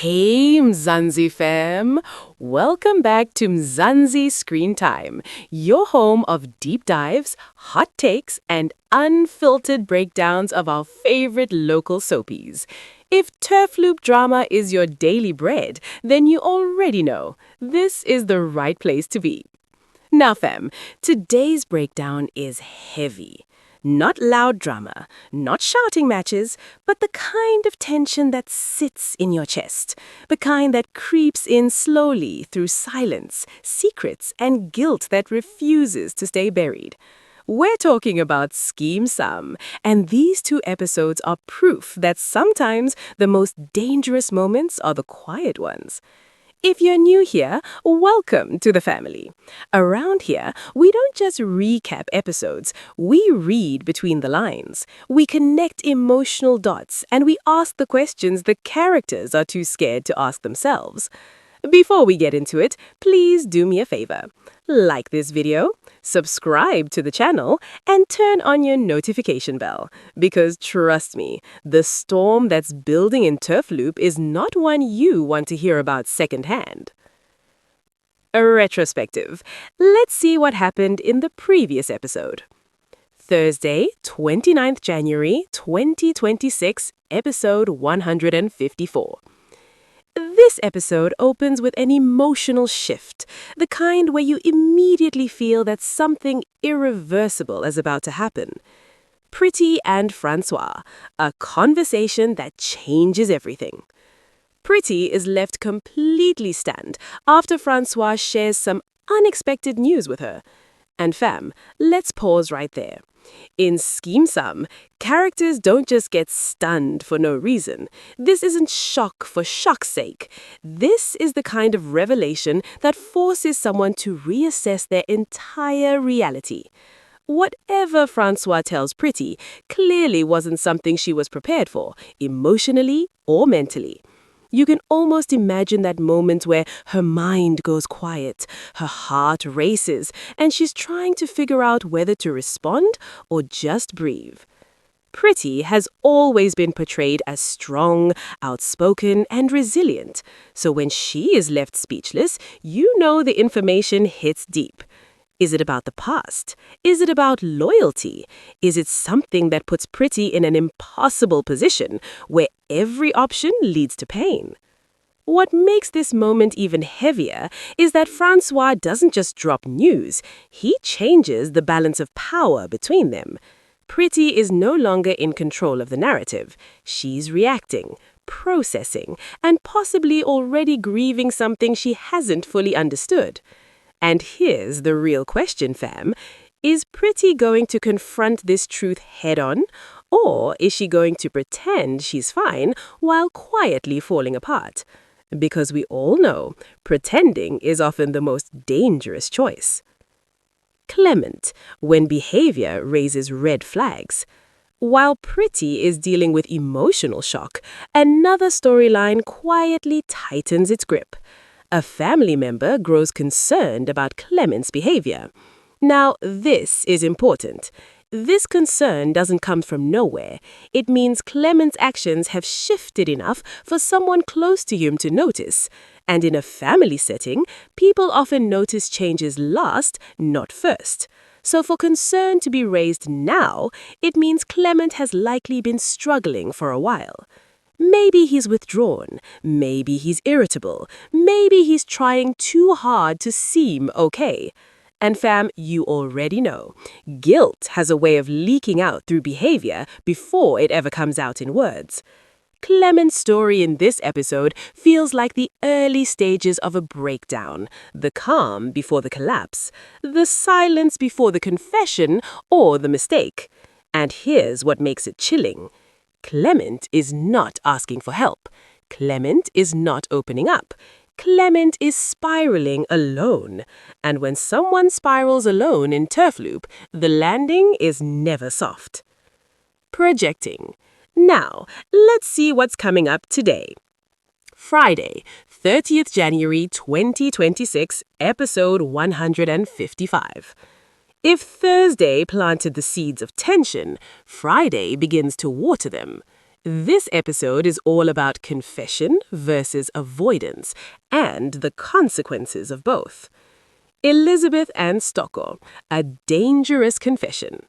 Hey Mzansi fam! Welcome back to Mzansi ScreenTime, your home of deep dives, hot takes, and unfiltered breakdowns of our favorite local soapies. If Turfloop drama is your daily bread, then you already know this is the right place to be. Now fam, today's breakdown is heavy. Not loud drama, not shouting matches, but the kind of tension that sits in your chest. The kind that creeps in slowly through silence, secrets, and guilt that refuses to stay buried. We're talking about Skeem Saam, and these two episodes are proof that sometimes the most dangerous moments are the quiet ones. If you're new here, welcome to the family. Around here, we don't just recap episodes, we read between the lines. We connect emotional dots, and we ask the questions the characters are too scared to ask themselves. Before we get into it, please do me a favor. Like this video, subscribe to the channel, and turn on your notification bell. Because trust me, the storm that's building in Turfloop is not one you want to hear about secondhand. A retrospective. Let's see what happened in the previous episode. Thursday, 29th January 2026, episode 154. This episode opens with an emotional shift, the kind where you immediately feel that something irreversible is about to happen. Pretty and Francois, a conversation that changes everything. Pretty is left completely stunned after Francois shares some unexpected news with her. And fam, let's pause right there. In Skeem Saam, characters don't just get stunned for no reason. This isn't shock for shock's sake. This is the kind of revelation that forces someone to reassess their entire reality. Whatever Francois tells Pretty clearly wasn't something she was prepared for, emotionally or mentally. You can almost imagine that moment where her mind goes quiet, her heart races, and she's trying to figure out whether to respond or just breathe. Pretty has always been portrayed as strong, outspoken, and resilient. So when she is left speechless, you know the information hits deep. Is it about the past? Is it about loyalty? Is it something that puts Pretty in an impossible position where every option leads to pain? What makes this moment even heavier is that Francois doesn't just drop news, he changes the balance of power between them. Pretty is no longer in control of the narrative. She's reacting, processing, and possibly already grieving something she hasn't fully understood. And here's the real question, fam. Is Pretty going to confront this truth head-on, or is she going to pretend she's fine while quietly falling apart? Because we all know, pretending is often the most dangerous choice. Clement, when behavior raises red flags. While Pretty is dealing with emotional shock, another storyline quietly tightens its grip. A family member grows concerned about Clement's behavior. Now, this is important. This concern doesn't come from nowhere. It means Clement's actions have shifted enough for someone close to him to notice. And in a family setting, people often notice changes last, not first. So for concern to be raised now, it means Clement has likely been struggling for a while. Maybe he's withdrawn, maybe he's irritable, maybe he's trying too hard to seem okay. And fam, you already know, guilt has a way of leaking out through behavior before it ever comes out in words. Clement's story in this episode feels like the early stages of a breakdown, the calm before the collapse, the silence before the confession or the mistake. And here's what makes it chilling. Clement is not asking for help. Clement is not opening up. Clement is spiraling alone. And when someone spirals alone in Turfloop, the landing is never soft. Projecting. Now, let's see what's coming up today. Friday, 30th January 2026, episode 155. If Thursday planted the seeds of tension, Friday begins to water them. This episode is all about confession versus avoidance and the consequences of both. Elizabeth and Sthoko, a dangerous confession.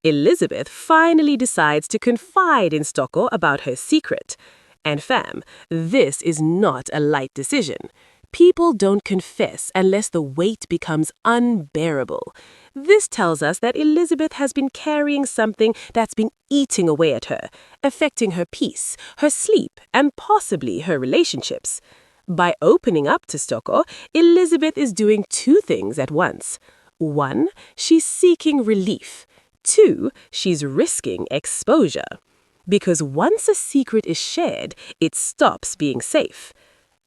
Elizabeth finally decides to confide in Sthoko about her secret. And fam, this is not a light decision. People don't confess unless the weight becomes unbearable. This tells us that Elizabeth has been carrying something that's been eating away at her, affecting her peace, her sleep, and possibly her relationships. By opening up to Sthoko, Elizabeth is doing two things at once. One, she's seeking relief. Two, she's risking exposure. Because once a secret is shared, it stops being safe.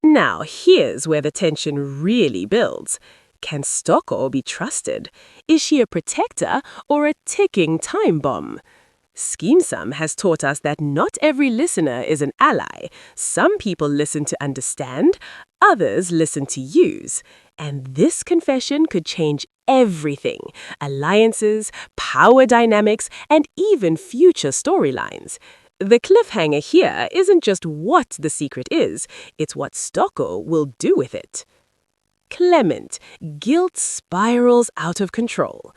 Now, here's where the tension really builds. Can Sthoko be trusted? Is she a protector or a ticking time bomb? Skeem Saam has taught us that not every listener is an ally. Some people listen to understand, others listen to use. And this confession could change everything: alliances, power dynamics, and even future storylines. The cliffhanger here isn't just what the secret is, it's what Sthoko will do with it. Clement, guilt spirals out of control.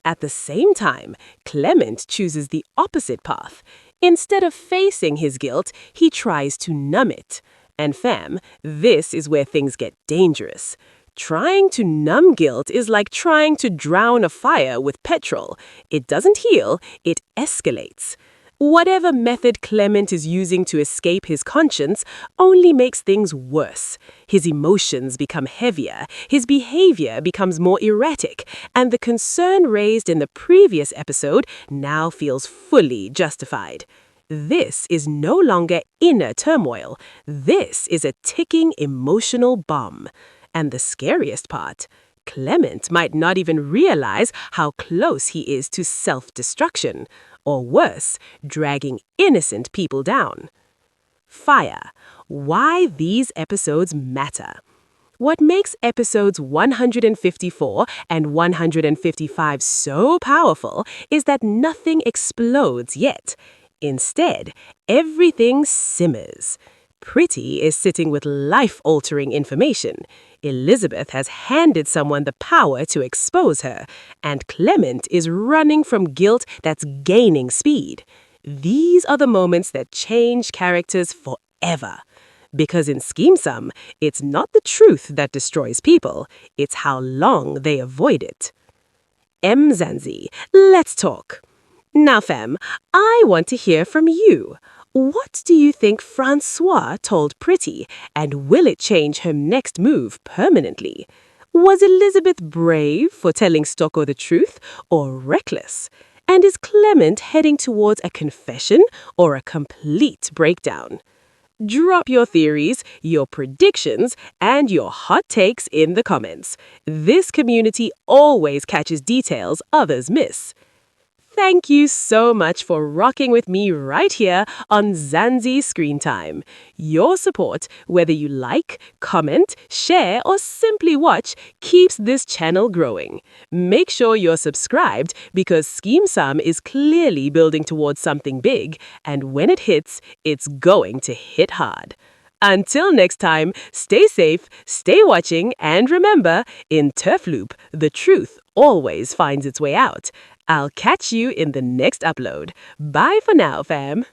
At the same time, Clement chooses the opposite path. Instead of facing his guilt, he tries to numb it. And fam, this is where things get dangerous. Trying to numb guilt is like trying to drown a fire with petrol. It doesn't heal, it escalates. Whatever method Clement is using to escape his conscience only makes things worse. His emotions become heavier, his behavior becomes more erratic, and the concern raised in the previous episode now feels fully justified. This is no longer inner turmoil. This is a ticking emotional bomb. And the scariest part, Clement might not even realize how close he is to self-destruction. Or worse, dragging innocent people down. Fire. Why these episodes matter. What makes episodes 154 and 155 so powerful is that nothing explodes yet. Instead, everything simmers. Pretty is sitting with life-altering information. Elizabeth has handed someone the power to expose her, and Clement is running from guilt that's gaining speed. These are the moments that change characters forever. Because in Skeem Saam, it's not the truth that destroys people, it's how long they avoid it. Mzansi, let's talk. Now fam, I want to hear from you. What do you think Francois told Pretty, and will it change her next move permanently? Was Elizabeth brave for telling Sthoko the truth, or reckless? And is Clement heading towards a confession or a complete breakdown? Drop your theories, your predictions, and your hot takes in the comments. This community always catches details others miss. Thank you so much for rocking with me right here on Mzansi ScreenTime. Your support, whether you like, comment, share, or simply watch, keeps this channel growing. Make sure you're subscribed because Skeem Saam is clearly building towards something big, and when it hits, it's going to hit hard. Until next time, stay safe, stay watching, and remember, in Turfloop, the truth always finds its way out. I'll catch you in the next upload. Bye for now, fam.